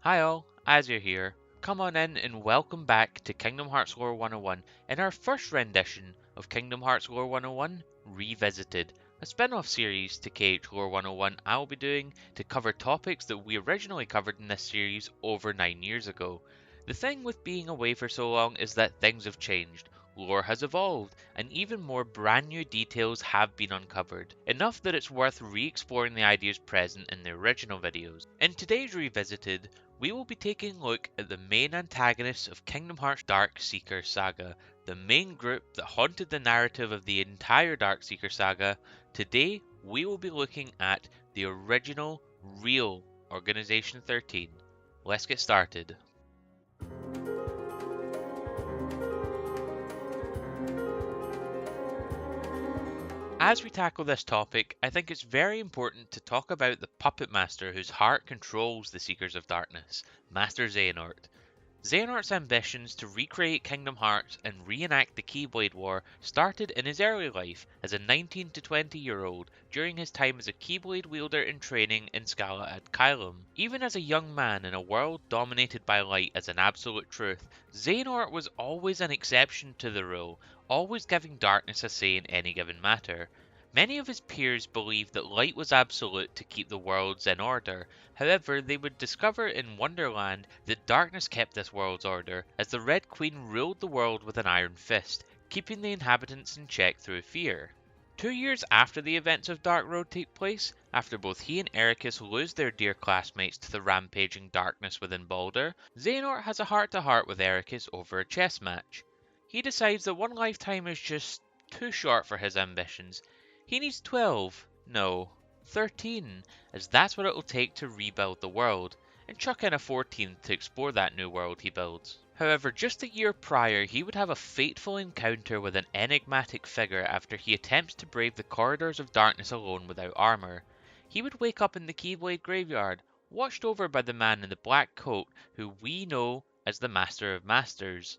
Hi all, Azure here. Come on in and welcome back to Kingdom Hearts Lore 101 in our first rendition of Kingdom Hearts Lore 101 Revisited, a spin-off series to KH Lore 101 I will be doing to cover topics that we originally covered in this series over 9 years ago. The thing with being away for so long is that things have changed. Lore has evolved, and even more brand new details have been uncovered, enough that it's worth re-exploring the ideas present in the original videos. In today's Revisited, we will be taking a look at the main antagonists of Kingdom Hearts Dark Seeker Saga, the main group that haunted the narrative of the entire Dark Seeker Saga. Today, we will be looking at the original, real Organization 13. Let's get started. As we tackle this topic, I think it's very important to talk about the puppet master whose heart controls the Seekers of Darkness, Master Xehanort. Xehanort's ambitions to recreate Kingdom Hearts and reenact the Keyblade War started in his early life as a 19 to 20-year-old during his time as a Keyblade wielder in training in Scala at Kylum. Even as a young man in a world dominated by light as an absolute truth, Xehanort was always an exception to the rule, always giving darkness a say in any given matter. Many of his peers believed that light was absolute to keep the worlds in order. However, they would discover in Wonderland that darkness kept this world's order, as the Red Queen ruled the world with an iron fist, keeping the inhabitants in check through fear. 2 years after the events of Dark Road take place, after both he and Ericus lose their dear classmates to the rampaging darkness within Baldur, Xehanort has a heart-to-heart with Ericus over a chess match. He decides that one lifetime is just too short for his ambitions. He needs 12, no, 13, as that's what it'll take to rebuild the world, and chuck in a 14th to explore that new world he builds. However, just a year prior, he would have a fateful encounter with an enigmatic figure after he attempts to brave the corridors of darkness alone without armor. He would wake up in the Keyblade graveyard, watched over by the man in the black coat who we know as the Master of Masters.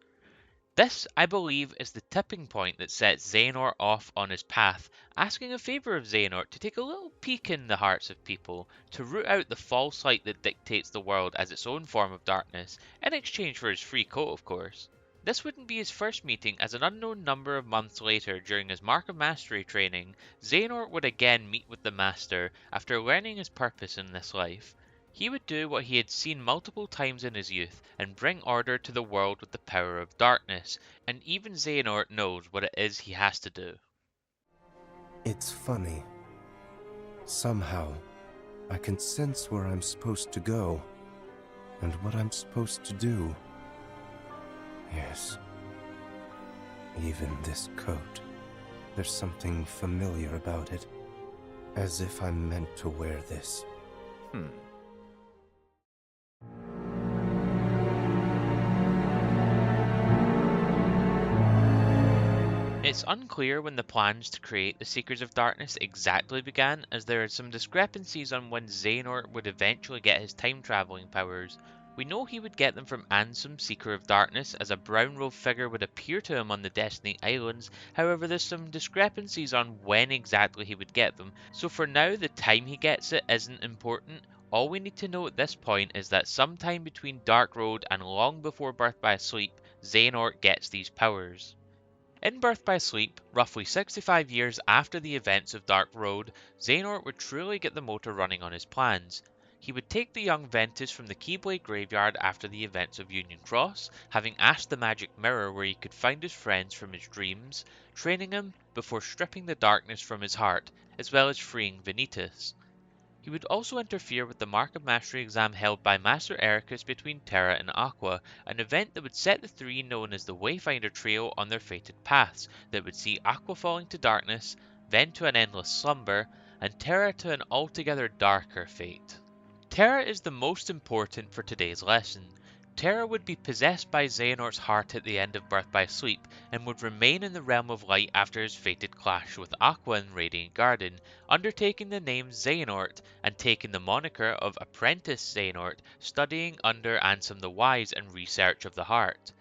This, I believe, is the tipping point that sets Xehanort off on his path, asking a favour of Xehanort to take a little peek in the hearts of people, to root out the false light that dictates the world as its own form of darkness, in exchange for his free coat, of course. This wouldn't be his first meeting, as an unknown number of months later, during his Mark of Mastery training, Xehanort would again meet with the Master after learning his purpose in this life. He would do what he had seen multiple times in his youth and bring order to the world with the power of darkness, and even Xehanort knows what it is he has to do. It's funny. Somehow, I can sense where I'm supposed to go, and what I'm supposed to do. Yes. Even this coat. There's something familiar about it. As if I'm meant to wear this. It's unclear when the plans to create the Seekers of Darkness exactly began, as there are some discrepancies on when Xehanort would eventually get his time-travelling powers. We know he would get them from Ansem, Seeker of Darkness, as a brown robe figure would appear to him on the Destiny Islands. However, there's some discrepancies on when exactly he would get them, so for now the time he gets it isn't important. All we need to know at this point is that sometime between Dark Road and long before Birth by Sleep, Xehanort gets these powers. In Birth by Sleep, roughly 65 years after the events of Dark Road, Xehanort would truly get the motor running on his plans. He would take the young Ventus from the Keyblade graveyard after the events of Union Cross, having asked the magic mirror where he could find his friends from his dreams, training him before stripping the darkness from his heart, as well as freeing Vanitas. He would also interfere with the Mark of Mastery exam held by Master Ericus between Terra and Aqua, an event that would set the three known as the Wayfinder Trio on their fated paths, that would see Aqua falling to darkness, then to an endless slumber, and Terra to an altogether darker fate. Terra is the most important for today's lesson. Terra would be possessed by Xehanort's heart at the end of Birth by Sleep, and would remain in the realm of light after his fated clash with Aqua in Radiant Garden, undertaking the name Xehanort and taking the moniker of Apprentice Xehanort, studying under Ansem the Wise and research of the heart.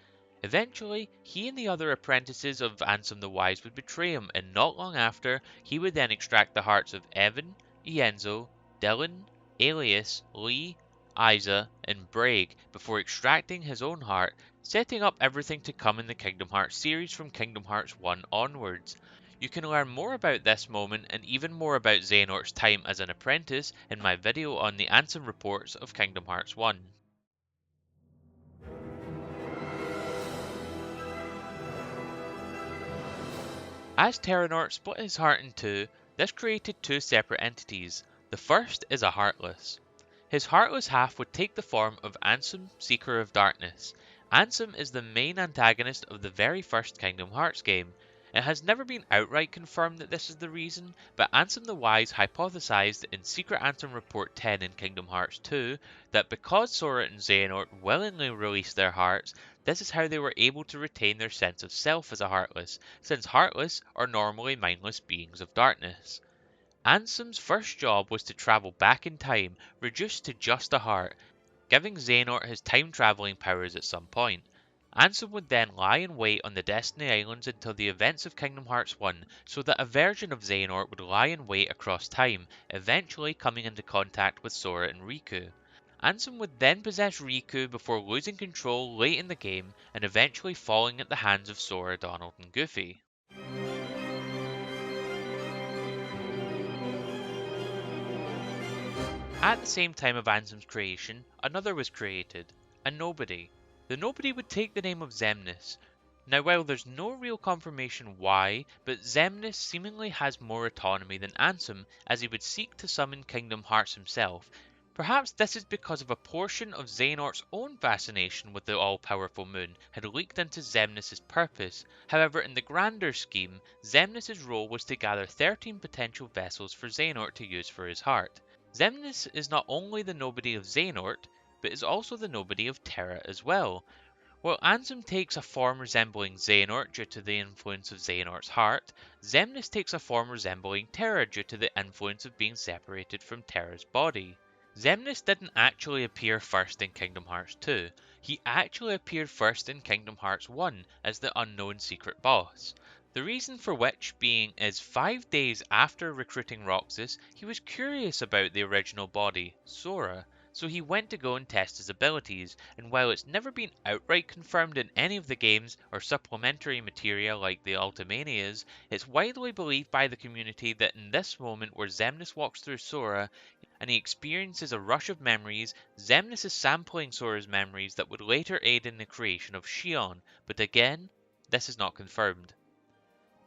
Eventually, he and the other apprentices of Ansem the Wise would betray him, and not long after, he would then extract the hearts of Evan, Ienzo, Dylan, Alias, Lee, Isa, and Braig before extracting his own heart, setting up everything to come in the Kingdom Hearts series from Kingdom Hearts 1 onwards. You can learn more about this moment and even more about Xehanort's time as an apprentice in my video on the Ansem reports of Kingdom Hearts 1. As Terranort split his heart in two, this created two separate entities. The first is a Heartless. His heartless half would take the form of Ansem, Seeker of Darkness. Ansem is the main antagonist of the very first Kingdom Hearts game. It has never been outright confirmed that this is the reason, but Ansem the Wise hypothesized in Secret Ansem Report 10 in Kingdom Hearts 2 that because Sora and Xehanort willingly released their hearts, this is how they were able to retain their sense of self as a Heartless, since Heartless are normally mindless beings of darkness. Ansem's first job was to travel back in time, reduced to just a heart, giving Xehanort his time-traveling powers at some point. Ansem would then lie in wait on the Destiny Islands until the events of Kingdom Hearts 1, so that a version of Xehanort would lie in wait across time, eventually coming into contact with Sora and Riku. Ansem would then possess Riku before losing control late in the game and eventually falling at the hands of Sora, Donald, and Goofy. At the same time of Ansem's creation, another was created, a Nobody. The Nobody would take the name of Xemnas. Now while there's no real confirmation why, but Xemnas seemingly has more autonomy than Ansem, as he would seek to summon Kingdom Hearts himself. Perhaps this is because of a portion of Xehanort's own fascination with the all-powerful moon had leaked into Xemnas' purpose. However, in the grander scheme, Xemnas' role was to gather 13 potential vessels for Xehanort to use for his heart. Xemnas is not only the Nobody of Xehanort, but is also the Nobody of Terra as well. While Ansem takes a form resembling Xehanort due to the influence of Xehanort's heart, Xemnas takes a form resembling Terra due to the influence of being separated from Terra's body. Xemnas didn't actually appear first in Kingdom Hearts 2, he actually appeared first in Kingdom Hearts 1 as the unknown secret boss. The reason for which being is 5 days after recruiting Roxas, he was curious about the original body, Sora, so he went to go and test his abilities, and while it's never been outright confirmed in any of the games or supplementary materia like the Ultimanias, it's widely believed by the community that in this moment where Xemnas walks through Sora and he experiences a rush of memories, Xemnas is sampling Sora's memories that would later aid in the creation of Xion, but again, this is not confirmed.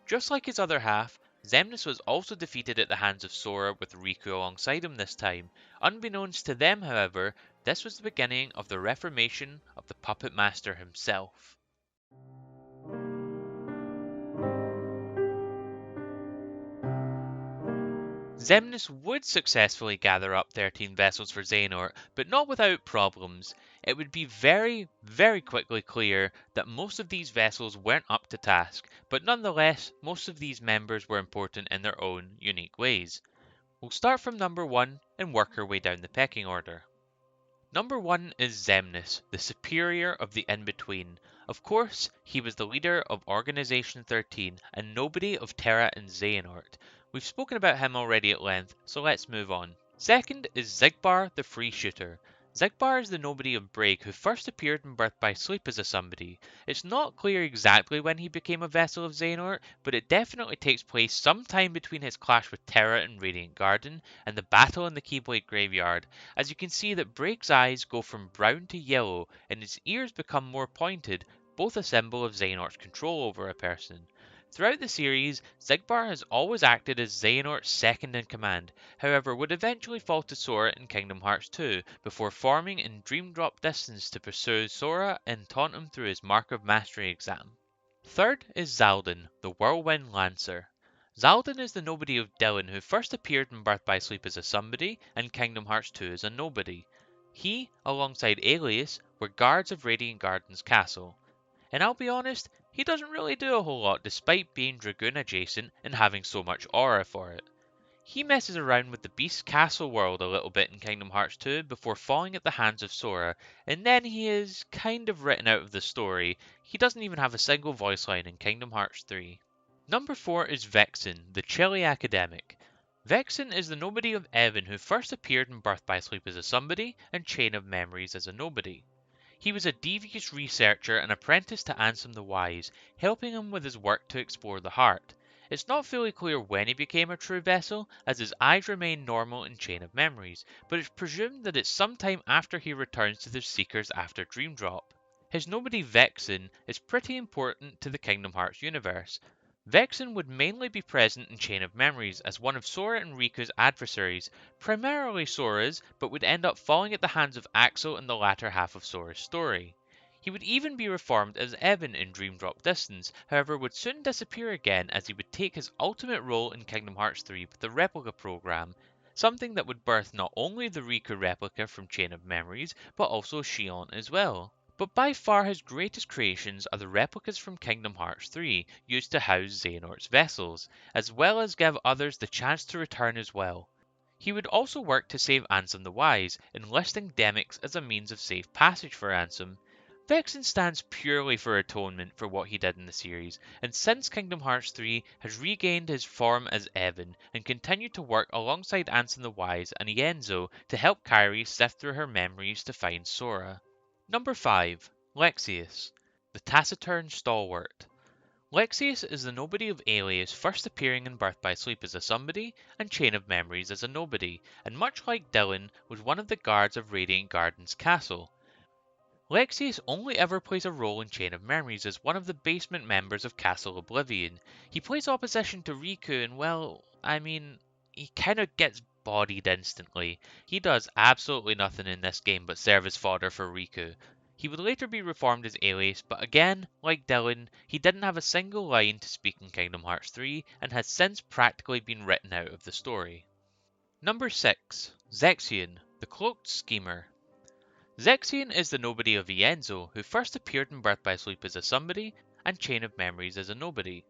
Just like his other half, Xemnas was also defeated at the hands of Sora with Riku alongside him this time. Unbeknownst to them, however, this was the beginning of the reformation of the Puppet Master himself. Xemnas would successfully gather up 13 vessels for Xehanort, but not without problems. It would be very quickly clear that most of these vessels weren't up to task, but nonetheless, most of these members were important in their own unique ways. We'll start from number 1 and work our way down the pecking order. Number 1 is Xemnas, the superior of the in-between. Of course, he was the leader of Organization 13 and Nobody of Terra and Xehanort. We've spoken about him already at length, so let's move on. Second is Xigbar, the Free Shooter. Xigbar is the Nobody of Braig who first appeared in Birth by Sleep as a somebody. It's not clear exactly when he became a vessel of Xehanort, but it definitely takes place sometime between his clash with Terra in Radiant Garden and the battle in the Keyblade Graveyard, as you can see that Braig's eyes go from brown to yellow and his ears become more pointed, both a symbol of Xehanort's control over a person. Throughout the series, Xigbar has always acted as Xehanort's second in command, however would eventually fall to Sora in Kingdom Hearts 2, before forming in Dream Drop Distance to pursue Sora and taunt him through his Mark of Mastery exam. Third is Xaldin, the Whirlwind Lancer. Xaldin is the Nobody of Dylan who first appeared in Birth by Sleep as a somebody and Kingdom Hearts 2 as a nobody. He, alongside Alias, were guards of Radiant Garden's castle. And I'll be honest, he doesn't really do a whole lot despite being Dragoon adjacent and having so much aura for it. He messes around with the Beast's castle world a little bit in Kingdom Hearts 2 before falling at the hands of Sora, and then he is kind of written out of the story. He doesn't even have a single voice line in Kingdom Hearts 3. Number 4 is Vexen, the Chilly Academic. Vexen is the nobody of Evan who first appeared in Birth by Sleep as a somebody and Chain of Memories as a nobody. He was a devious researcher and apprentice to Ansem the Wise, helping him with his work to explore the heart. It's not fully clear when he became a true vessel, as his eyes remain normal in Chain of Memories, but it's presumed that it's sometime after he returns to the Seekers after Dream Drop. His nobody Vexen is pretty important to the Kingdom Hearts universe. Vexen would mainly be present in Chain of Memories as one of Sora and Riku's adversaries, primarily Sora's, but would end up falling at the hands of Axel in the latter half of Sora's story. He would even be reformed as Evan in Dream Drop Distance, however would soon disappear again as he would take his ultimate role in Kingdom Hearts 3 with the Replica program, something that would birth not only the Riku replica from Chain of Memories, but also Shion as well. But by far his greatest creations are the replicas from Kingdom Hearts 3, used to house Xehanort's vessels, as well as give others the chance to return as well. He would also work to save Ansem the Wise, enlisting Demyx as a means of safe passage for Ansem. Vexen stands purely for atonement for what he did in the series, and since Kingdom Hearts 3 has regained his form as Evan and continued to work alongside Ansem the Wise and Ienzo to help Kairi sift through her memories to find Sora. Number 5. Lexaeus, the taciturn stalwart. Lexaeus is the nobody of Alias, first appearing in Birth by Sleep as a somebody and Chain of Memories as a nobody, and much like Dylan, was one of the guards of Radiant Garden's castle. Lexaeus only ever plays a role in Chain of Memories as one of the basement members of Castle Oblivion. He plays opposition to Riku and, well, he kinda gets bodied instantly. He does absolutely nothing in this game but serve as fodder for Riku. He would later be reformed as Alias, but again, like Dylan, he didn't have a single line to speak in Kingdom Hearts 3 and has since practically been written out of the story. Number 6. Zexion, the Cloaked Schemer. Zexion is the nobody of Ienzo, who first appeared in Birth by Sleep as a somebody and Chain of Memories as a nobody.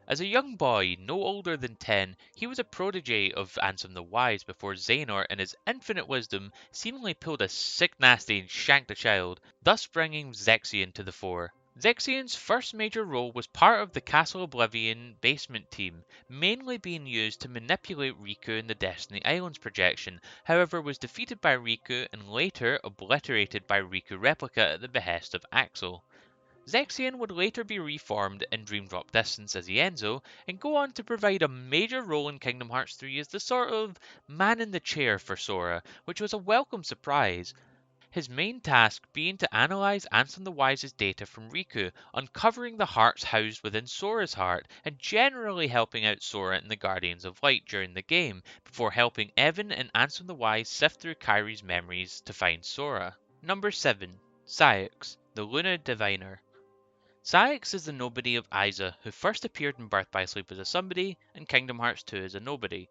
As a young boy, no older than 10, he was a protege of Ansem the Wise before Xehanort in his infinite wisdom seemingly pulled a sick nasty and shanked a child, thus bringing Zexion to the fore. Zexion's first major role was part of the Castle Oblivion basement team, mainly being used to manipulate Riku in the Destiny Islands projection, however was defeated by Riku and later obliterated by Riku Replica at the behest of Axel. Zexion would later be reformed in Dream Drop Distance as Ienzo and go on to provide a major role in Kingdom Hearts 3 as the sort of man in the chair for Sora, which was a welcome surprise. His main task being to analyze Ansem the Wise's data from Riku, uncovering the hearts housed within Sora's heart, and generally helping out Sora and the Guardians of Light during the game, before helping Evan and Ansem the Wise sift through Kairi's memories to find Sora. Number 7. Cyax, the Luna Diviner. Cyax is the nobody of Isa, who first appeared in Birth by Sleep as a somebody and Kingdom Hearts 2 as a nobody.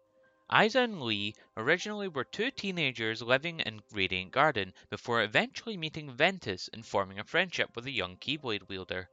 Isa and Lee originally were two teenagers living in Radiant Garden before eventually meeting Ventus and forming a friendship with a young Keyblade wielder.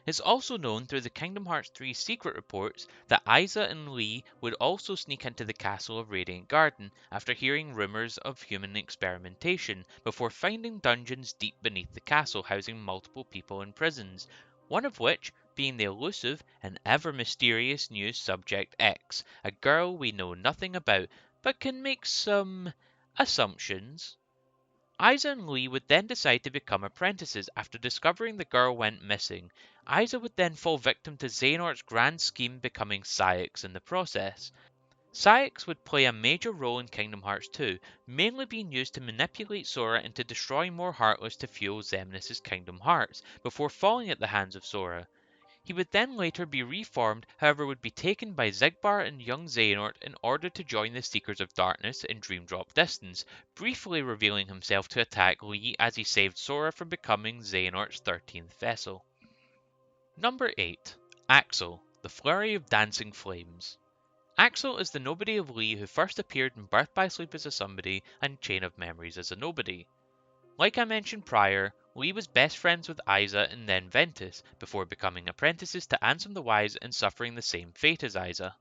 It's also known through the Kingdom Hearts 3 secret reports that Isa and Lee would also sneak into the castle of Radiant Garden after hearing rumors of human experimentation before finding dungeons deep beneath the castle housing multiple people in prisons, one of which being the elusive and ever mysterious new Subject X, a girl we know nothing about but can make some assumptions. Isa and Lee would then decide to become apprentices after discovering the girl went missing. Isa would then fall victim to Xehanort's grand scheme, becoming Cyax in the process. Cyax would play a major role in Kingdom Hearts 2, mainly being used to manipulate Sora into destroying more Heartless to fuel Xemnas' Kingdom Hearts, before falling at the hands of Sora. He would then later be reformed, however would be taken by Xigbar and young Xehanort in order to join the Seekers of Darkness in Dream Drop Distance, briefly revealing himself to attack Lee as he saved Sora from becoming Xehanort's 13th vessel. Number 8. Axel, the Flurry of Dancing Flames. Axel is the nobody of Lee who first appeared in Birth by Sleep as a somebody and Chain of Memories as a nobody. Like I mentioned prior, Lee was best friends with Isa and then Ventus, before becoming apprentices to Ansem the Wise and suffering the same fate as Isa.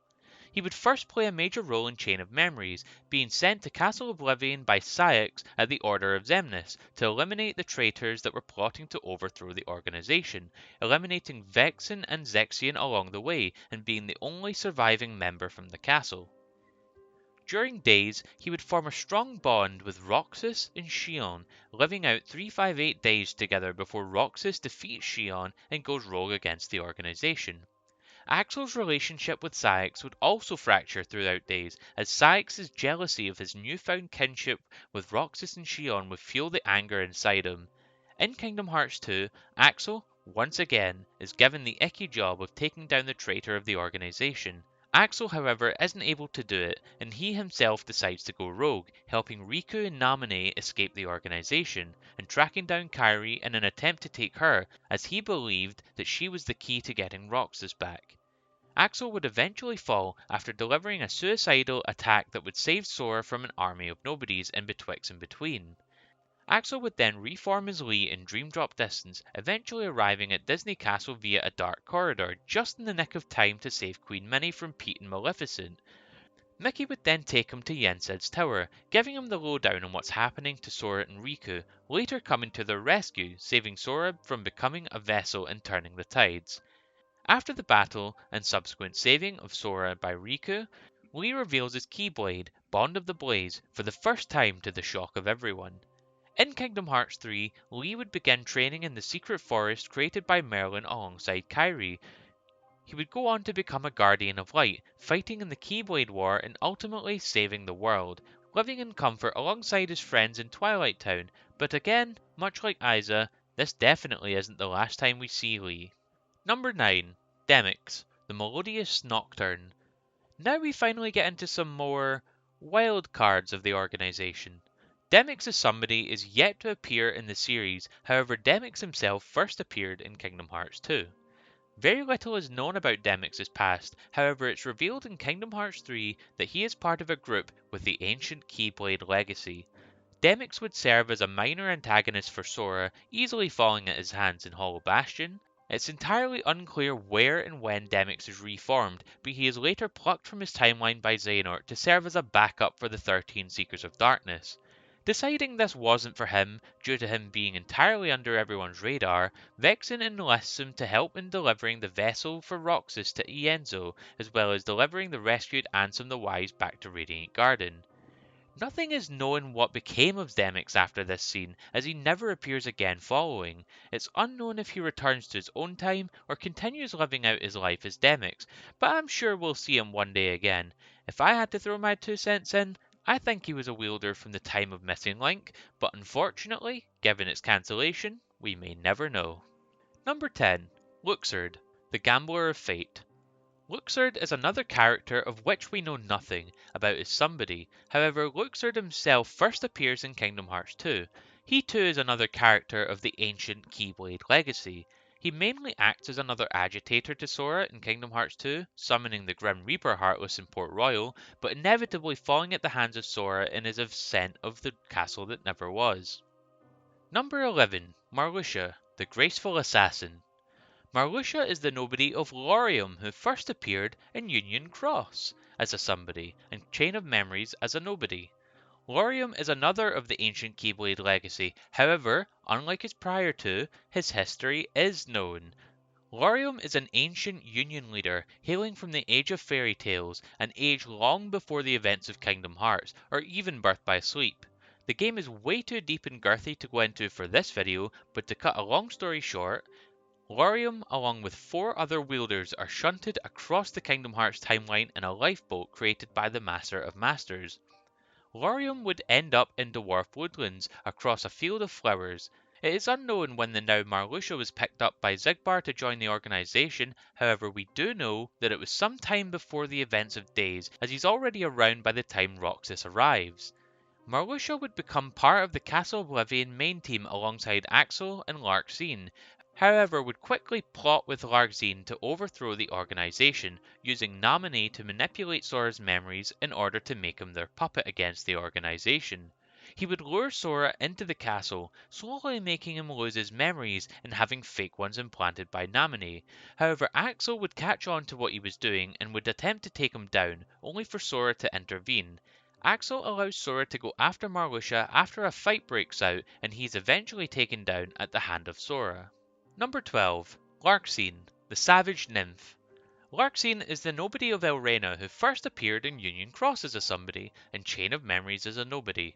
He would first play a major role in Chain of Memories, being sent to Castle Oblivion by Cyax at the order of Xemnas to eliminate the traitors that were plotting to overthrow the organization, eliminating Vexen and Zexion along the way and being the only surviving member from the castle. During days, he would form a strong bond with Roxas and Shion, living out 358 days together before Roxas defeats Shion and goes rogue against the organization. Axel's relationship with Saïx would also fracture throughout days, as Saïx's jealousy of his newfound kinship with Roxas and Shion would fuel the anger inside him. In Kingdom Hearts 2, Axel, once again, is given the icky job of taking down the traitor of the organization. Axel, however, isn't able to do it, and he himself decides to go rogue, helping Riku and Naminé escape the organization, and tracking down Kairi in an attempt to take her, as he believed that she was the key to getting Roxas back. Axel would eventually fall after delivering a suicidal attack that would save Sora from an army of nobodies in Betwixt and Between. Axel would then reform as Lee in Dream Drop Distance, eventually arriving at Disney Castle via a dark corridor, just in the nick of time to save Queen Minnie from Pete and Maleficent. Mickey would then take him to Yensid's tower, giving him the lowdown on what's happening to Sora and Riku, later coming to their rescue, saving Sora from becoming a vessel and turning the tides. After the battle and subsequent saving of Sora by Riku, Lee reveals his Keyblade, Bond of the Blaze, for the first time to the shock of everyone. In Kingdom Hearts 3, Lee would begin training in the secret forest created by Merlin alongside Kairi. He would go on to become a Guardian of Light, fighting in the Keyblade War and ultimately saving the world, living in comfort alongside his friends in Twilight Town. But again, much like Isa, this definitely isn't the last time we see Lee. Number 9. Demyx, the Melodious Nocturne. Now we finally get into some more wild cards of the organization. Demyx as somebody is yet to appear in the series, however Demyx himself first appeared in Kingdom Hearts 2. Very little is known about Demyx's past, however it's revealed in Kingdom Hearts 3 that he is part of a group with the ancient Keyblade legacy. Demyx would serve as a minor antagonist for Sora, easily falling at his hands in Hollow Bastion. It's entirely unclear where and when Demyx is reformed, but he is later plucked from his timeline by Xehanort to serve as a backup for the 13 Seekers of Darkness. Deciding this wasn't for him, due to him being entirely under everyone's radar, Vexen enlists him to help in delivering the vessel for Roxas to Ienzo, as well as delivering the rescued Ansem the Wise back to Radiant Garden. Nothing is known what became of Demyx after this scene, as he never appears again following. It's unknown if he returns to his own time or continues living out his life as Demyx, but I'm sure we'll see him one day again. If I had to throw my 2 cents in, I think he was a wielder from the time of Missing Link, but unfortunately, given its cancellation, we may never know. Number 10. Luxord, the Gambler of Fate. Luxord is another character of which we know nothing about as somebody. However, Luxord himself first appears in Kingdom Hearts 2. He too is another character of the ancient Keyblade legacy. He mainly acts as another agitator to Sora in Kingdom Hearts 2, summoning the Grim Reaper Heartless in Port Royal, but inevitably falling at the hands of Sora in his ascent of the castle that never was. Number 11. Marluxia, the Graceful Assassin. Marluxia is the nobody of Laurium who first appeared in Union Cross as a somebody and Chain of Memories as a nobody. Laurium is another of the ancient Keyblade legacy, however, unlike his prior two, his history is known. Laurium is an ancient Union leader hailing from the Age of Fairy Tales, an age long before the events of Kingdom Hearts, or even Birth by Sleep. The game is way too deep and girthy to go into for this video, but to cut a long story short, Laurium, along with 4 other wielders, are shunted across the Kingdom Hearts timeline in a lifeboat created by the Master of Masters. Laurium would end up in Dwarf Woodlands across a field of flowers. It is unknown when the now Marluxia was picked up by Xigbar to join the organization, however we do know that it was some time before the events of Days, as he's already around by the time Roxas arrives. Marluxia would become part of the Castle Oblivion main team alongside Axel and Larxene, however would quickly plot with Larxene to overthrow the organization, using Naminé to manipulate Sora's memories in order to make him their puppet against the organization. He would lure Sora into the castle, slowly making him lose his memories and having fake ones implanted by Naminé. However, Axel would catch on to what he was doing and would attempt to take him down, only for Sora to intervene. Axel allows Sora to go after Marluxia after a fight breaks out, and he is eventually taken down at the hand of Sora. Number 12. Larxene, the Savage Nymph. Larxene is the nobody of Elrena who first appeared in Union Cross as a somebody and Chain of Memories as a nobody.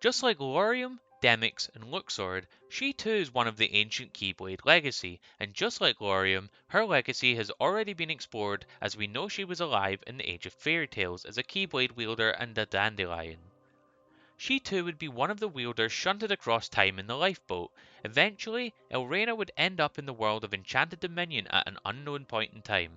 Just like Lorium, Demyx, and Luxord, she too is one of the ancient Keyblade legacy, and just like Lorium, her legacy has already been explored as we know she was alive in the Age of Fairy Tales as a Keyblade wielder and a dandelion. She too would be one of the wielders shunted across time in the lifeboat. Eventually, Elrena would end up in the world of Enchanted Dominion at an unknown point in time.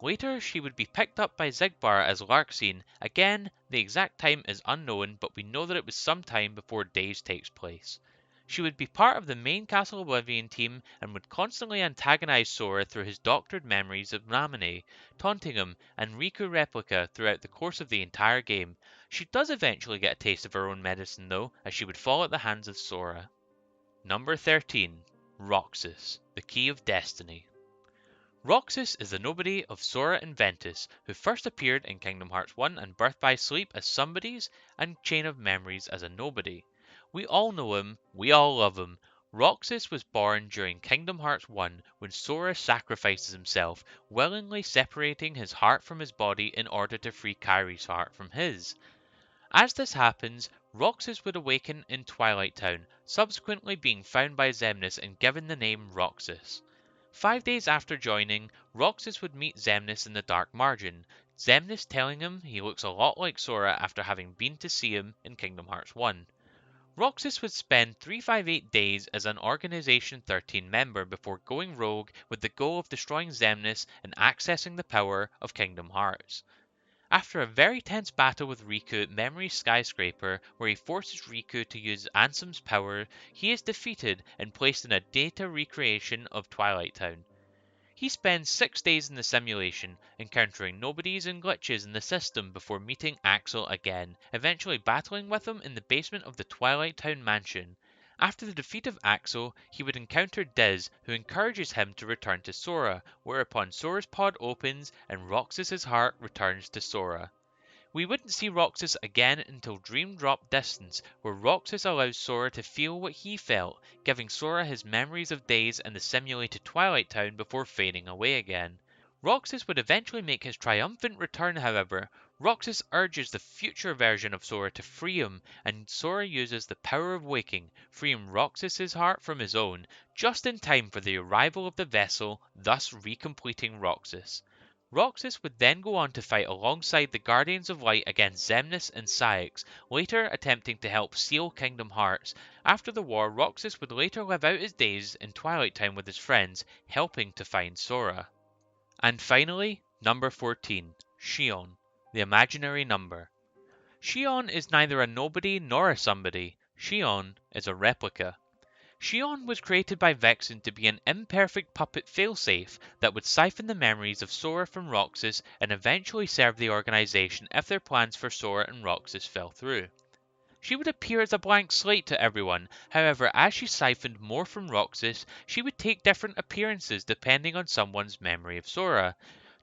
Later, she would be picked up by Xigbar as Larxene. Again, the exact time is unknown, but we know that it was some time before Days takes place. She would be part of the main Castle Oblivion team and would constantly antagonize Sora through his doctored memories of Naminé, taunting him, and Riku Replica throughout the course of the entire game. She does eventually get a taste of her own medicine though, as she would fall at the hands of Sora. Number 13. Roxas, the Key of Destiny. Roxas is the nobody of Sora and Ventus, who first appeared in Kingdom Hearts 1 and Birth by Sleep as somebodies and Chain of Memories as a nobody. We all know him, we all love him. Roxas was born during Kingdom Hearts 1 when Sora sacrifices himself, willingly separating his heart from his body in order to free Kairi's heart from his. As this happens, Roxas would awaken in Twilight Town, subsequently being found by Xemnas and given the name Roxas. 5 days after joining, Roxas would meet Xemnas in the Dark Margin, Xemnas telling him he looks a lot like Sora after having been to see him in Kingdom Hearts 1. Roxas would spend 358 days as an Organization 13 member before going rogue with the goal of destroying Xemnas and accessing the power of Kingdom Hearts. After a very tense battle with Riku at Memory Skyscraper, where he forces Riku to use Ansem's power, he is defeated and placed in a data recreation of Twilight Town. He spends 6 days in the simulation, encountering nobodies and glitches in the system before meeting Axel again, eventually battling with him in the basement of the Twilight Town mansion. After the defeat of Axel, he would encounter Diz, who encourages him to return to Sora, whereupon Sora's pod opens and Roxas's heart returns to Sora. We wouldn't see Roxas again until Dream Drop Distance, where Roxas allows Sora to feel what he felt, giving Sora his memories of Days and the simulated Twilight Town before fading away again. Roxas would eventually make his triumphant return, however. Roxas urges the future version of Sora to free him, and Sora uses the power of waking, freeing Roxas's heart from his own, just in time for the arrival of the vessel, thus recompleting Roxas. Roxas would then go on to fight alongside the Guardians of Light against Xemnas and Cyax, later attempting to help seal Kingdom Hearts. After the war, Roxas would later live out his days in Twilight Town with his friends, helping to find Sora. And finally, number 14, Xion, the imaginary number. Xion is neither a nobody nor a somebody. Xion is a replica. Xion was created by Vexen to be an imperfect puppet failsafe that would siphon the memories of Sora from Roxas and eventually serve the organization if their plans for Sora and Roxas fell through. She would appear as a blank slate to everyone, however, as she siphoned more from Roxas, she would take different appearances depending on someone's memory of Sora.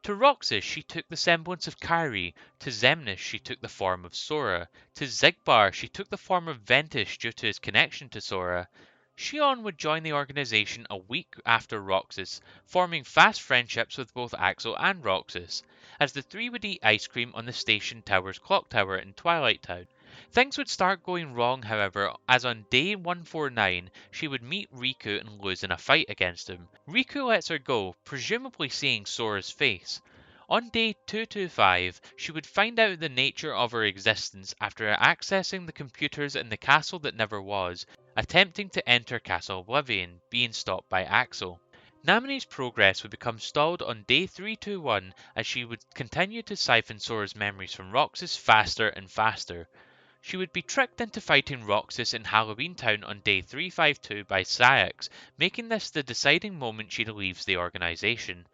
To Roxas she took the semblance of Kairi, to Xemnas she took the form of Sora, to Xigbar she took the form of Ventus due to his connection to Sora. Xion would join the organization a week after Roxas, forming fast friendships with both Axel and Roxas, as the three would eat ice cream on the station tower's clock tower in Twilight Town. Things would start going wrong, however, as on day 149 she would meet Riku and lose in a fight against him. Riku lets her go, presumably seeing Sora's face. On day 225, she would find out the nature of her existence after accessing the computers in the castle that never was, attempting to enter Castle Oblivion, being stopped by Axel. Naminé's progress would become stalled on day 321 as she would continue to siphon Sora's memories from Roxas faster and faster. She would be tricked into fighting Roxas in Halloween Town on day 352 by Cyax, making this the deciding moment she leaves the organization.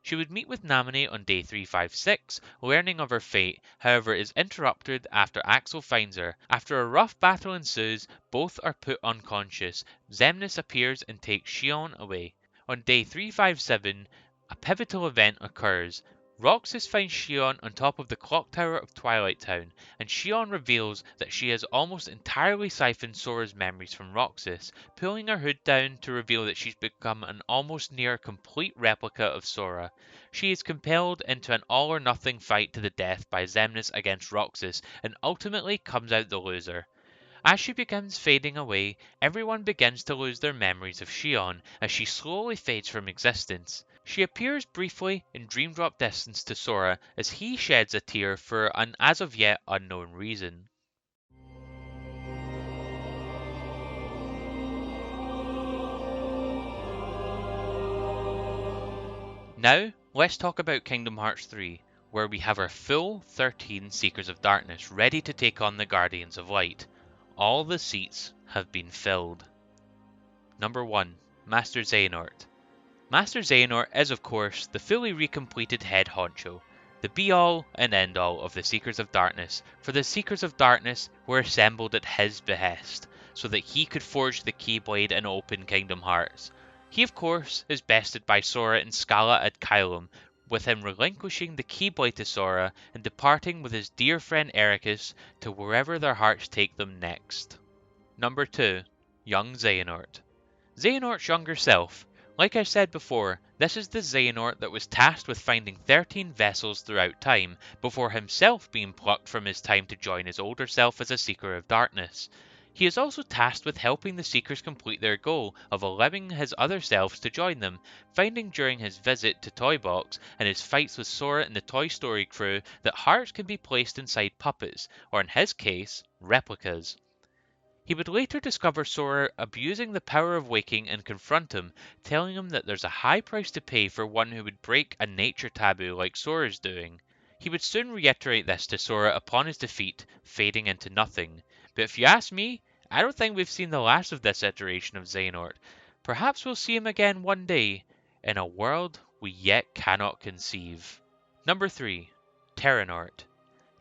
She would meet with Naminé on day 356, learning of her fate, however is interrupted after Axel finds her. After a rough battle ensues, both are put unconscious. Xemnas appears and takes Xion away. On day 357, a pivotal event occurs. Roxas finds Shion on top of the clock tower of Twilight Town, and Shion reveals that she has almost entirely siphoned Sora's memories from Roxas, pulling her hood down to reveal that she's become an almost near complete replica of Sora. She is compelled into an all-or-nothing fight to the death by Xemnas against Roxas, and ultimately comes out the loser. As she begins fading away, everyone begins to lose their memories of Shion as she slowly fades from existence. She appears briefly in dream drop distance to Sora as he sheds a tear for an as of yet unknown reason. Now, let's talk about Kingdom Hearts 3, where we have our full 13 Seekers of Darkness ready to take on the Guardians of Light. All the seats have been filled. Number 1. Master Xehanort. Master Xehanort is of course the fully recompleted head honcho, the be-all and end-all of the Seekers of Darkness, for the Seekers of Darkness were assembled at his behest, so that he could forge the Keyblade and open Kingdom Hearts. He of course is bested by Sora and Scala at Kylum, with him relinquishing the Keyblade to Sora and departing with his dear friend Ericus to wherever their hearts take them next. Number 2. Young Xehanort. Xehanort's younger self. Like I said before, this is the Xehanort that was tasked with finding 13 vessels throughout time, before himself being plucked from his time to join his older self as a Seeker of Darkness. He is also tasked with helping the Seekers complete their goal of allowing his other selves to join them, finding during his visit to Toy Box and his fights with Sora and the Toy Story crew that hearts can be placed inside puppets, or in his case, replicas. He would later discover Sora abusing the power of waking and confront him, telling him that there's a high price to pay for one who would break a nature taboo like Sora's doing. He would soon reiterate this to Sora upon his defeat, fading into nothing. But if you ask me, I don't think we've seen the last of this iteration of Xehanort. Perhaps we'll see him again one day, in a world we yet cannot conceive. Number 3. Terranort.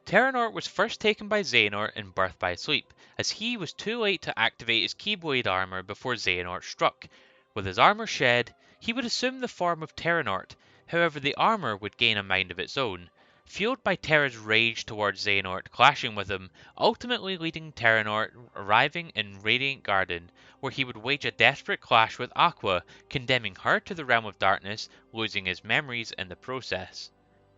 Terranort was first taken by Xehanort in Birth by Sleep, as he was too late to activate his Keyblade armor before Xehanort struck. With his armor shed, he would assume the form of Terranort, however the armor would gain a mind of its own. Fueled by Terra's rage towards Xehanort clashing with him, ultimately leading Terranort arriving in Radiant Garden, where he would wage a desperate clash with Aqua, condemning her to the Realm of Darkness, losing his memories in the process.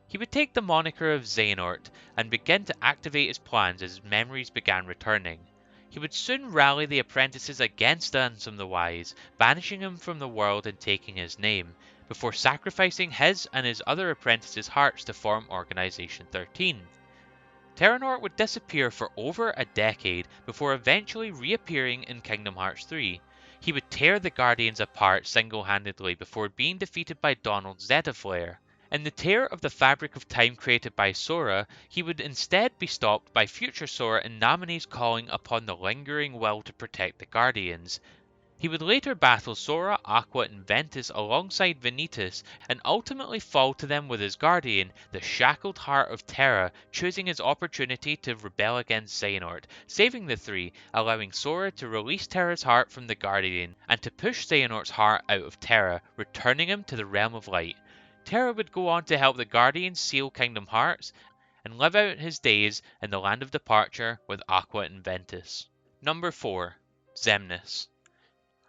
He would take the moniker of Xehanort and begin to activate his plans as his memories began returning. He would soon rally the apprentices against Ansem the Wise, banishing him from the world and taking his name, before sacrificing his and his other apprentices' hearts to form Organization 13. Terranort would disappear for over a decade before eventually reappearing in Kingdom Hearts 3. He would tear the Guardians apart single-handedly before being defeated by Donald's Zeta-Flare. In the tear of the fabric of time created by Sora, he would instead be stopped by future Sora and Naminé's calling upon the lingering will to protect the Guardians. He would later battle Sora, Aqua, and Ventus alongside Vanitas, and ultimately fall to them with his guardian, the shackled heart of Terra, choosing his opportunity to rebel against Xehanort, saving the three, allowing Sora to release Terra's heart from the guardian, and to push Xehanort's heart out of Terra, returning him to the Realm of Light. Terra would go on to help the Guardians seal Kingdom Hearts, and live out his days in the Land of Departure with Aqua and Ventus. Number 4. Xemnas.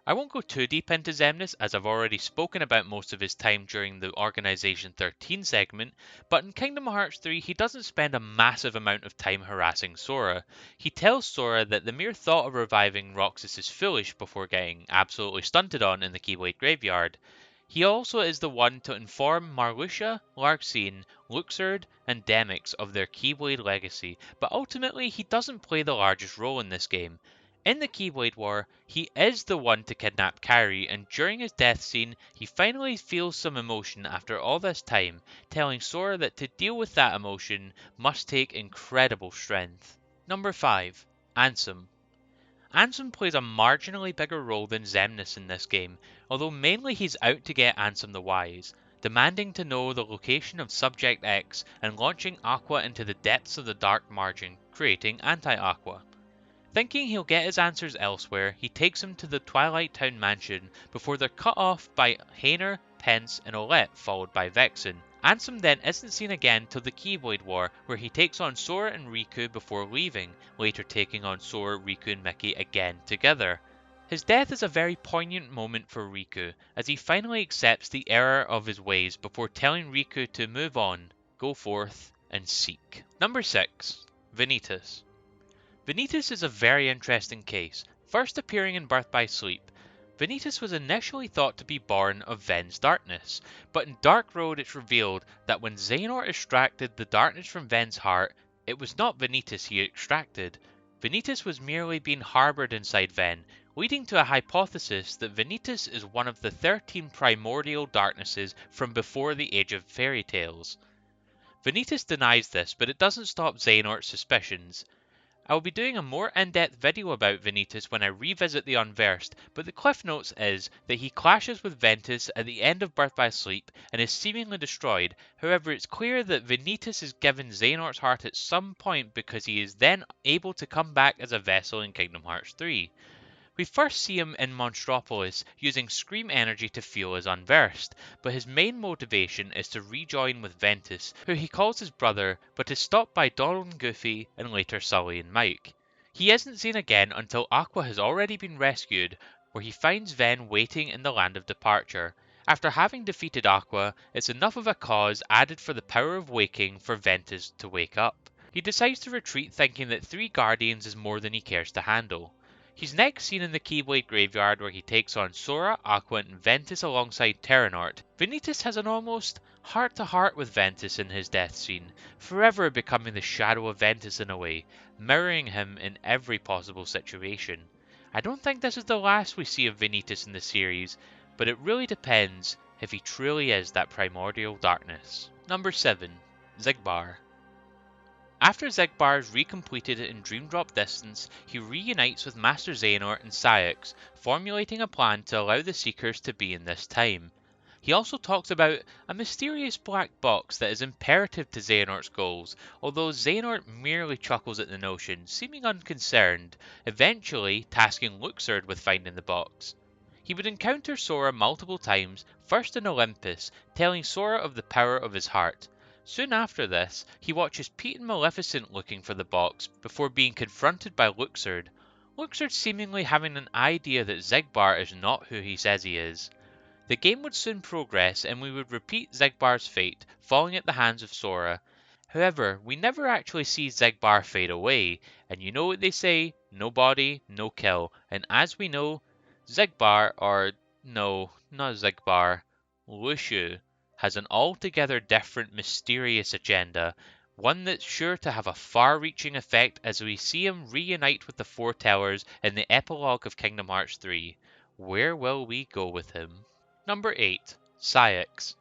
I won't go too deep into Xemnas as I've already spoken about most of his time during the Organization 13 segment, but in Kingdom Hearts 3 he doesn't spend a massive amount of time harassing Sora. He tells Sora that the mere thought of reviving Roxas is foolish before getting absolutely stunted on in the Keyblade Graveyard. He also is the one to inform Marluxia, Larxene, Luxord, and Demyx of their Keyblade legacy, but ultimately he doesn't play the largest role in this game. In the Keyblade War, he is the one to kidnap Kairi, and during his death scene, he finally feels some emotion after all this time, telling Sora that to deal with that emotion must take incredible strength. Number 5. Ansem. Ansem plays a marginally bigger role than Xemnas in this game, although mainly he's out to get Ansem the Wise, demanding to know the location of Subject X and launching Aqua into the depths of the Dark Margin, creating Anti-Aqua. Thinking he'll get his answers elsewhere, he takes him to the Twilight Town mansion before they're cut off by Hainer, Pence, and Olette, followed by Vexen. Ansem then isn't seen again till the Keyblade War, where he takes on Sora and Riku before leaving, later taking on Sora, Riku, and Mickey again together. His death is a very poignant moment for Riku, as he finally accepts the error of his ways before telling Riku to move on, go forth, and seek. Number 6. Vanitas. Vanitas is a very interesting case, first appearing in Birth by Sleep. Vanitas was initially thought to be born of Ven's darkness, but in Dark Road it's revealed that when Xehanort extracted the darkness from Ven's heart, it was not Vanitas he extracted. Vanitas was merely being harbored inside Ven, leading to a hypothesis that Vanitas is one of the 13 primordial darknesses from before the Age of Fairy Tales. Vanitas denies this, but it doesn't stop Xehanort's suspicions. I will be doing a more in-depth video about Vanitas when I revisit the Unversed, but the Cliff Notes is that he clashes with Ventus at the end of Birth by Sleep and is seemingly destroyed. However, it's clear that Vanitas is given Xehanort's heart at some point because he is then able to come back as a vessel in Kingdom Hearts 3. We first see him in Monstropolis using Scream energy to fuel his Unversed, but his main motivation is to rejoin with Ventus, who he calls his brother, but is stopped by Donald and Goofy and later Sully and Mike. He isn't seen again until Aqua has already been rescued, where he finds Ven waiting in the Land of Departure. After having defeated Aqua, it's enough of a cause added for the power of waking for Ventus to wake up. He decides to retreat thinking that 3 Guardians is more than he cares to handle. He's next seen in the Keyblade Graveyard where he takes on Sora, Aqua, and Ventus alongside Terranort. Vanitas has an almost heart-to-heart with Ventus in his death scene, forever becoming the shadow of Ventus in a way, mirroring him in every possible situation. I don't think this is the last we see of Vanitas in the series, but it really depends if he truly is that primordial darkness. Number 7. Xigbar. After Xigbar is recompleted in Dream Drop Distance, he reunites with Master Xehanort and Saïx, formulating a plan to allow the Seekers to be in this time. He also talks about a mysterious black box that is imperative to Xehanort's goals, although Xehanort merely chuckles at the notion, seeming unconcerned, eventually tasking Luxord with finding the box. He would encounter Sora multiple times, first in Olympus, telling Sora of the power of his heart. Soon after this, he watches Pete and Maleficent looking for the box before being confronted by Luxord. Luxord seemingly having an idea that Xigbar is not who he says he is. The game would soon progress and we would repeat Xigbar's fate, falling at the hands of Sora. However, we never actually see Xigbar fade away, and you know what they say, no body, no kill, and as we know, Xigbar, or no, not Xigbar, Lushu, has an altogether different mysterious agenda, one that's sure to have a far-reaching effect as we see him reunite with the Foretellers in the epilogue of Kingdom Hearts 3. Where will we go with him? Number 8. Saïx.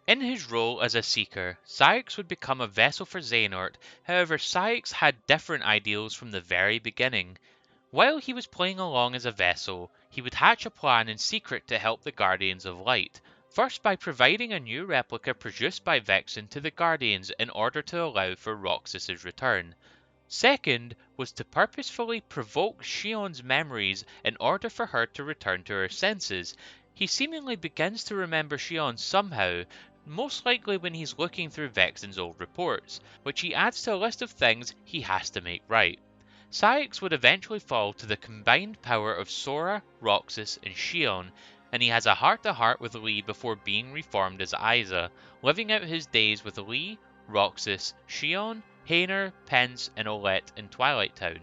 In his role as a Seeker, Saïx would become a vessel for Xehanort, however Saïx had different ideals from the very beginning. While he was playing along as a vessel, he would hatch a plan in secret to help the Guardians of Light, first by providing a new replica produced by Vexen to the Guardians in order to allow for Roxas's return. Second was to purposefully provoke Shionne's memories in order for her to return to her senses. He seemingly begins to remember Shionne somehow, most likely when he's looking through Vexen's old reports, which he adds to a list of things he has to make right. Saïx would eventually fall to the combined power of Sora, Roxas, and Shionne, and he has a heart-to-heart with Lee before being reformed as Aiza, living out his days with Lee, Roxas, Shionne, Hayner, Pence, and Olette in Twilight Town.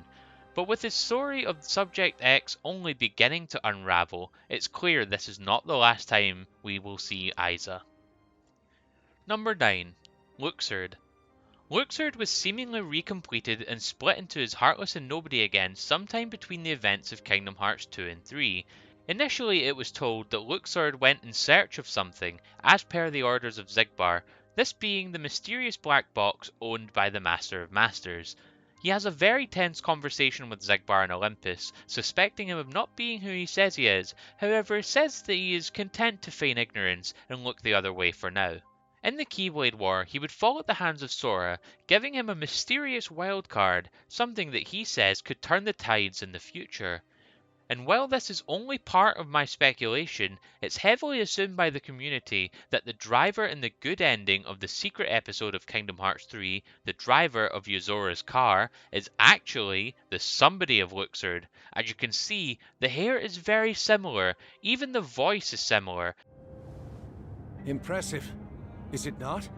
But with his story of Subject X only beginning to unravel, it's clear this is not the last time we will see Aiza. Number 9. Luxord. Luxord was seemingly recompleted and split into his Heartless and Nobody again sometime between the events of Kingdom Hearts 2 and 3. Initially it was told that Luxord went in search of something, as per the orders of Xigbar, this being the mysterious black box owned by the Master of Masters. He has a very tense conversation with Xigbar in Olympus, suspecting him of not being who he says he is, however says that he is content to feign ignorance and look the other way for now. In the Keyblade War, he would fall at the hands of Sora, giving him a mysterious wild card, something that he says could turn the tides in the future. And while this is only part of my speculation, it's heavily assumed by the community that the driver in the good ending of the secret episode of Kingdom Hearts 3, the driver of Yuzora's car, is actually the somebody of Luxord. As you can see, the hair is very similar, even the voice is similar, Impressive, is it not?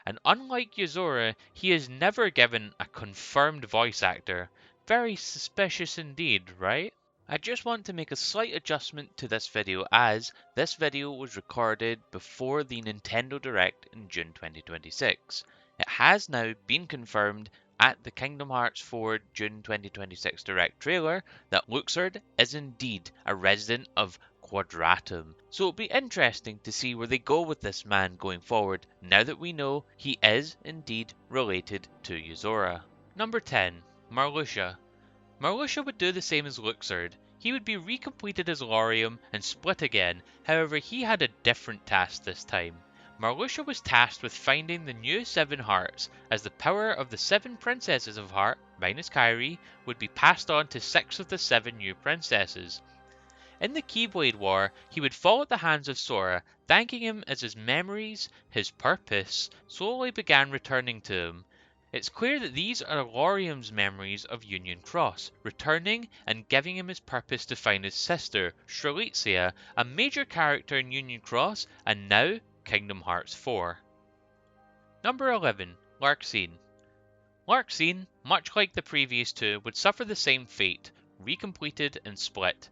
and unlike Yuzora, he is never given a confirmed voice actor. Very suspicious indeed, right? I just want to make a slight adjustment to this video as this video was recorded before the Nintendo Direct in June 2026. It has now been confirmed at the Kingdom Hearts 4 June 2026 Direct trailer that Luxord is indeed a resident of Quadratum. So it'll be interesting to see where they go with this man going forward now that we know he is indeed related to Yuzora. Number 10. Marluxia. Marluxia would do the same as Luxord. He would be recompleted as Laurium and split again, however he had a different task this time. Marluxia was tasked with finding the new 7 hearts, as the power of the 7 princesses of Heart, minus Kairi, would be passed on to 6 of the 7 new princesses. In the Keyblade War, he would fall at the hands of Sora, thanking him as his memories, his purpose, slowly began returning to him. It's clear that these are Laurium's memories of Union Cross, returning and giving him his purpose to find his sister, Strelitzia, a major character in Union Cross and now Kingdom Hearts 4. Number 11. Larxene. Larxene, much like the previous two, would suffer the same fate, recompleted and split.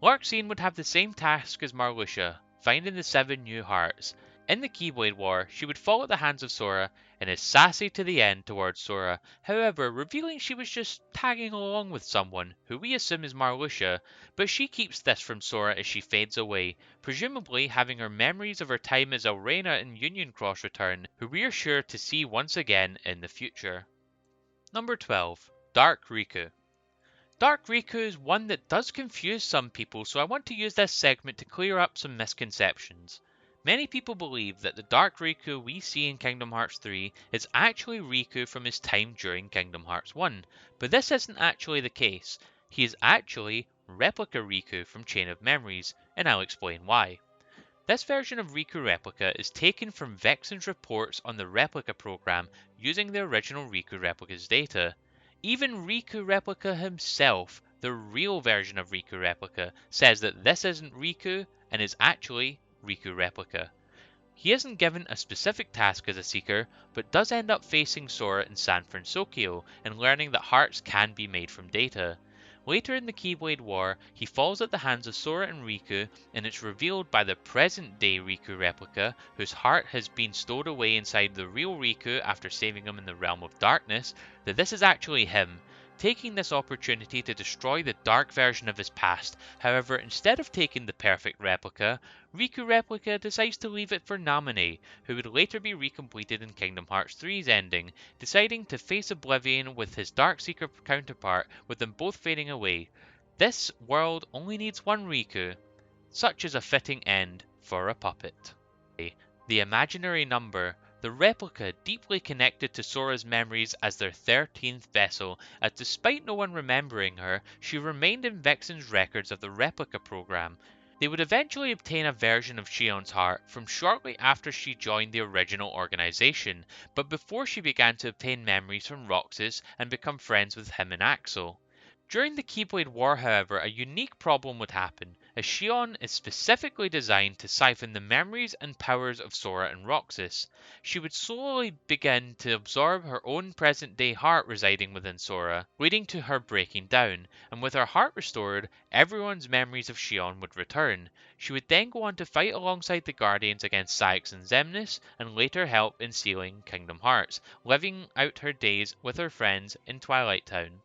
Larxene would have the same task as Marluxia, finding the 7 new hearts. In the Keyblade War, she would fall at the hands of Sora and is sassy to the end towards Sora, however revealing she was just tagging along with someone, who we assume is Marluxia, but she keeps this from Sora as she fades away, presumably having her memories of her time as Elrena in Union Cross return, who we are sure to see once again in the future. Number 12. Dark Riku. Dark Riku is one that does confuse some people, so I want to use this segment to clear up some misconceptions. Many people believe that the Dark Riku we see in Kingdom Hearts 3 is actually Riku from his time during Kingdom Hearts 1, but this isn't actually the case. He is actually Replica Riku from Chain of Memories, and I'll explain why. This version of Riku Replica is taken from Vexen's reports on the Replica program using the original Riku Replica's data. Even Riku Replica himself, the real version of Riku Replica, says that this isn't Riku and is actually Riku Replica. He isn't given a specific task as a Seeker, but does end up facing Sora in San Francisco and learning that hearts can be made from data. Later in the Keyblade War, he falls at the hands of Sora and Riku, and it's revealed by the present-day Riku Replica, whose heart has been stowed away inside the real Riku after saving him in the Realm of Darkness, that this is actually him, taking this opportunity to destroy the dark version of his past. However, instead of taking the perfect replica, Riku Replica decides to leave it for Naminé, who would later be recompleted in Kingdom Hearts 3's ending, deciding to face Oblivion with his Darkseeker counterpart, with them both fading away. This world only needs one Riku. Such is a fitting end for a puppet. The imaginary number. The replica deeply connected to Sora's memories as their 13th vessel, as despite no one remembering her, she remained in Vexen's records of the replica program. They would eventually obtain a version of Shion's heart from shortly after she joined the original organization, but before she began to obtain memories from Roxas and become friends with him and Axel. During the Keyblade War, however, a unique problem would happen, as Shion is specifically designed to siphon the memories and powers of Sora and Roxas. She would slowly begin to absorb her own present-day heart residing within Sora, leading to her breaking down, and with her heart restored, everyone's memories of Shion would return. She would then go on to fight alongside the Guardians against Saix and Xemnas, and later help in sealing Kingdom Hearts, living out her days with her friends in Twilight Town.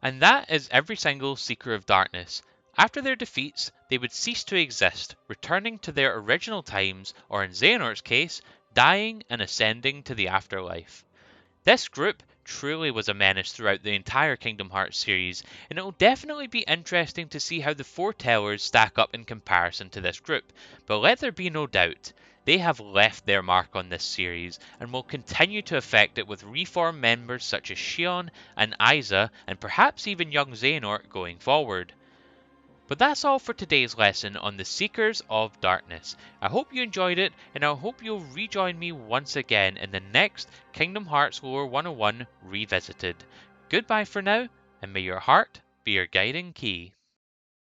And that is every single Seeker of Darkness. After their defeats, they would cease to exist, returning to their original times, or in Xehanort's case, dying and ascending to the afterlife. This group truly was a menace throughout the entire Kingdom Hearts series, and it will definitely be interesting to see how the foretellers stack up in comparison to this group, but let there be no doubt, they have left their mark on this series, and will continue to affect it with reformed members such as Shion and Aiza, and perhaps even young Xehanort going forward. But that's all for today's lesson on the Seekers of Darkness. I hope you enjoyed it, and I hope you'll rejoin me once again in the next Kingdom Hearts Lore 101 Revisited. Goodbye for now, and may your heart be your guiding key.